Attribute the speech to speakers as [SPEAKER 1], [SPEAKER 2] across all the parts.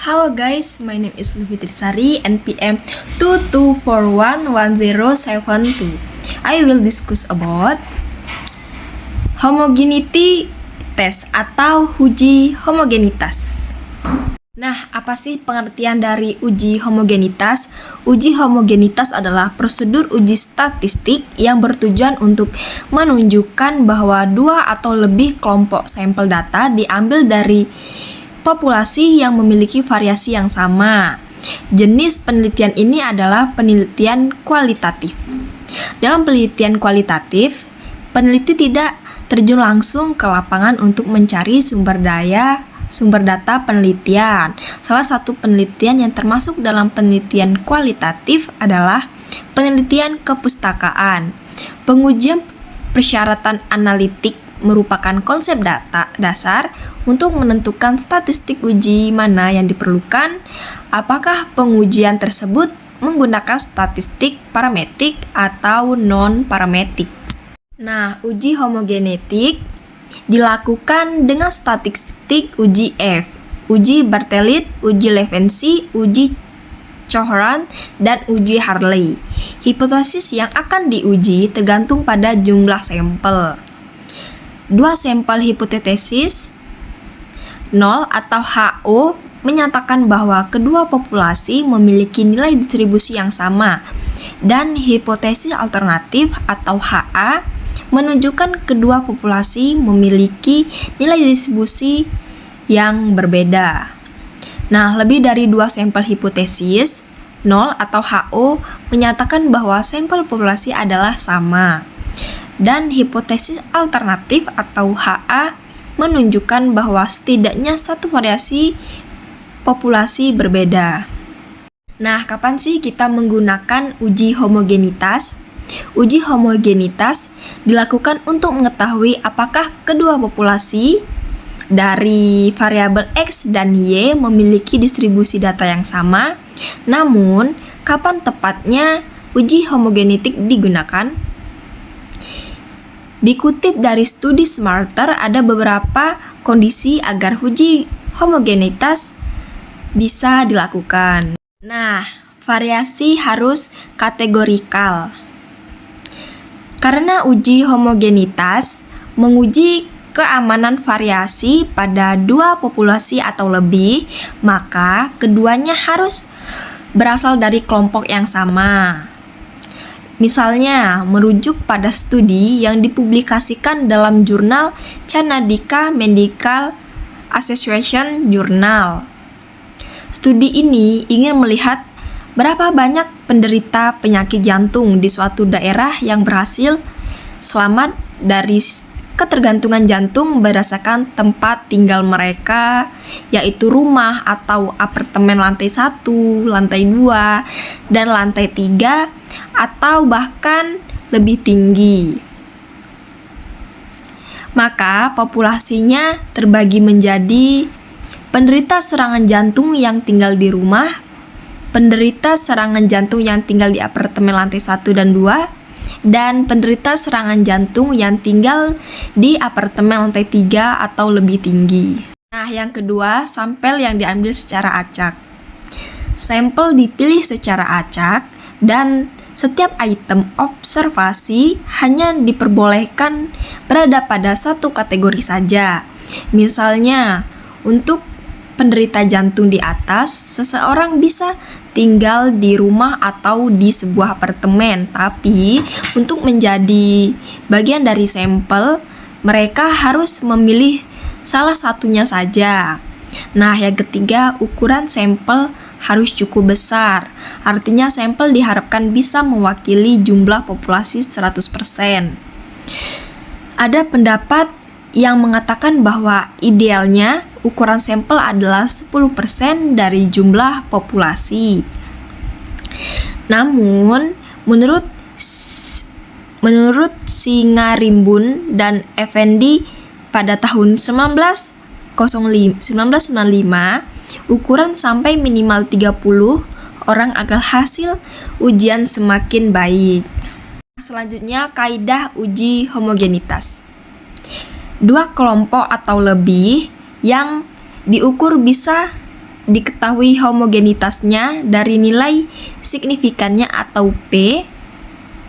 [SPEAKER 1] Hello guys, my name is Lufitrisari, NPM 22411072. I will discuss about homogeneity test atau uji homogenitas. Nah, apa sih pengertian dari uji homogenitas? Uji homogenitas adalah prosedur uji statistik yang bertujuan untuk menunjukkan bahwa dua atau lebih kelompok sampel data diambil dari populasi yang memiliki variasi yang sama. Jenis penelitian ini adalah penelitian kualitatif. Dalam penelitian kualitatif, peneliti tidak terjun langsung ke lapangan untuk mencari sumber data penelitian. Salah satu penelitian yang termasuk dalam penelitian kualitatif adalah penelitian kepustakaan. Pengujian persyaratan analitik merupakan konsep data dasar untuk menentukan statistik uji mana yang diperlukan. Apakah pengujian tersebut menggunakan statistik parametrik atau non-parametrik? Nah, uji homogenetik dilakukan dengan statistik uji F, uji Bartlett, uji Levensey, uji Cohran, dan uji Hartley. Hipotesis yang akan diuji tergantung pada jumlah sampel. Dua sampel hipotesis 0 atau HO menyatakan bahwa kedua populasi memiliki nilai distribusi yang sama, dan hipotesis alternatif atau HA menunjukkan kedua populasi memiliki nilai distribusi yang berbeda. Nah, lebih dari dua sampel hipotesis 0 atau HO menyatakan bahwa sampel populasi adalah sama, dan hipotesis alternatif atau HA menunjukkan bahwa setidaknya satu variasi populasi berbeda. Nah, kapan sih kita menggunakan uji homogenitas? Uji homogenitas dilakukan untuk mengetahui apakah kedua populasi dari variabel X dan Y memiliki distribusi data yang sama. Namun, kapan tepatnya uji homogenetik digunakan? Dikutip dari studi Smarter, ada beberapa kondisi agar uji homogenitas bisa dilakukan. Nah, variasi harus kategorikal. Karena uji homogenitas menguji keamanan variasi pada dua populasi atau lebih, maka keduanya harus berasal dari kelompok yang sama. Misalnya, merujuk pada studi yang dipublikasikan dalam jurnal Canadica Medical Association Journal. Studi ini ingin melihat berapa banyak penderita penyakit jantung di suatu daerah yang berhasil selamat dari ketergantungan jantung berdasarkan tempat tinggal mereka, yaitu rumah atau apartemen lantai 1, lantai 2, dan lantai 3, atau bahkan lebih tinggi. Maka populasinya terbagi menjadi penderita serangan jantung yang tinggal di rumah, penderita serangan jantung yang tinggal di apartemen lantai 1 dan 2, dan penderita serangan jantung yang tinggal di apartemen lantai 3 atau lebih tinggi. Nah, yang kedua, sampel yang diambil secara acak. Sampel dipilih secara acak dan setiap item observasi hanya diperbolehkan berada pada satu kategori saja. Misalnya, untuk penderita jantung di atas, seseorang bisa tinggal di rumah atau di sebuah apartemen, tapi untuk menjadi bagian dari sampel, mereka harus memilih salah satunya saja. Nah, yang ketiga, ukuran sampel harus cukup besar. Artinya sampel diharapkan bisa mewakili jumlah populasi 100%. Ada pendapat yang mengatakan bahwa idealnya ukuran sampel adalah 10% dari jumlah populasi. Namun, menurut Singarimbun dan Effendi pada tahun 1995, ukuran sampai minimal 30 orang agar hasil ujian semakin baik. Selanjutnya, kaidah uji homogenitas. Dua kelompok atau lebih yang diukur bisa diketahui homogenitasnya dari nilai signifikannya atau P.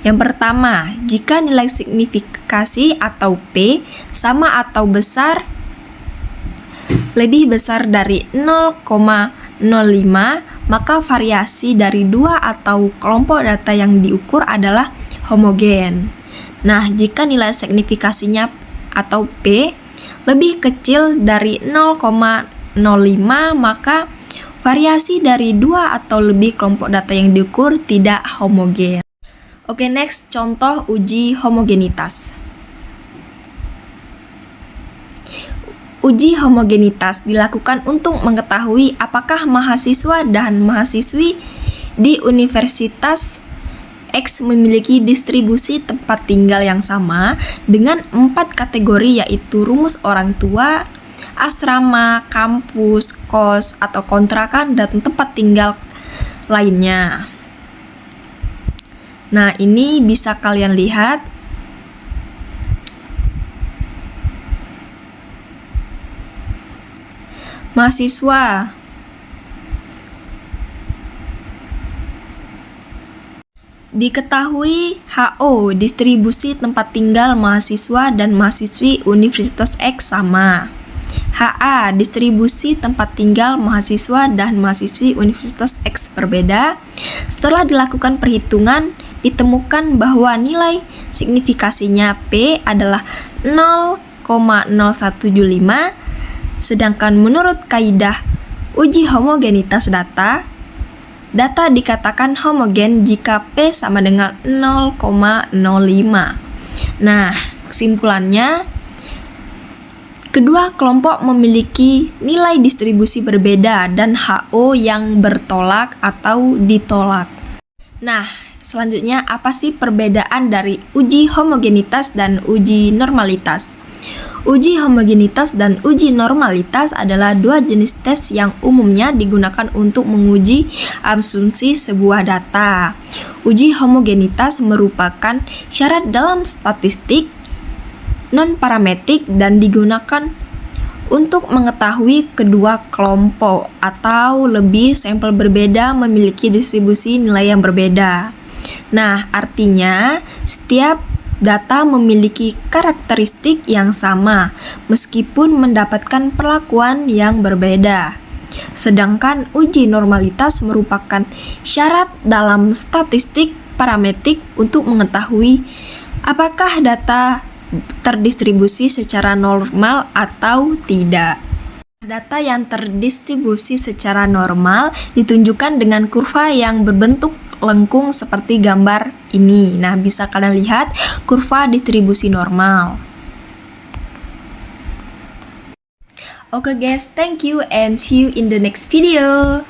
[SPEAKER 1] Yang pertama, jika nilai signifikasi atau P sama atau besar lebih besar dari 0,05, maka variasi dari dua atau kelompok data yang diukur adalah homogen. Nah, jika nilai signifikasinya atau P lebih kecil dari 0,05, maka variasi dari dua atau lebih kelompok data yang diukur tidak homogen. Oke, next, contoh uji homogenitas. Uji homogenitas dilakukan untuk mengetahui apakah mahasiswa dan mahasiswi di Universitas X memiliki distribusi tempat tinggal yang sama dengan 4 kategori, yaitu rumus orang tua, asrama, kampus, kos, atau kontrakan, dan tempat tinggal lainnya. Nah, ini bisa kalian lihat. Mahasiswa. Diketahui HO, distribusi tempat tinggal mahasiswa dan mahasiswi Universitas X sama. HA, distribusi tempat tinggal mahasiswa dan mahasiswi Universitas X berbeda. Setelah dilakukan perhitungan, ditemukan bahwa nilai signifikasinya P adalah 0,0175, sedangkan menurut kaidah uji homogenitas data dikatakan homogen jika P sama dengan 0,05. Nah, kesimpulannya, kedua kelompok memiliki nilai distribusi berbeda dan HO yang bertolak atau ditolak. Nah, selanjutnya apa sih perbedaan dari uji homogenitas dan uji normalitas? Uji homogenitas dan uji normalitas adalah dua jenis tes yang umumnya digunakan untuk menguji asumsi sebuah data. Uji homogenitas merupakan syarat dalam statistik non-parametrik dan digunakan untuk mengetahui kedua kelompok atau lebih sampel berbeda memiliki distribusi nilai yang berbeda. Nah, artinya setiap data memiliki karakteristik yang sama meskipun mendapatkan perlakuan yang berbeda. Sedangkan uji normalitas merupakan syarat dalam statistik parametrik untuk mengetahui apakah data terdistribusi secara normal atau tidak. Data yang terdistribusi secara normal ditunjukkan dengan kurva yang berbentuk lengkung seperti gambar ini. Nah, bisa kalian lihat kurva distribusi normal. Oke guys, thank you and see you in the next video.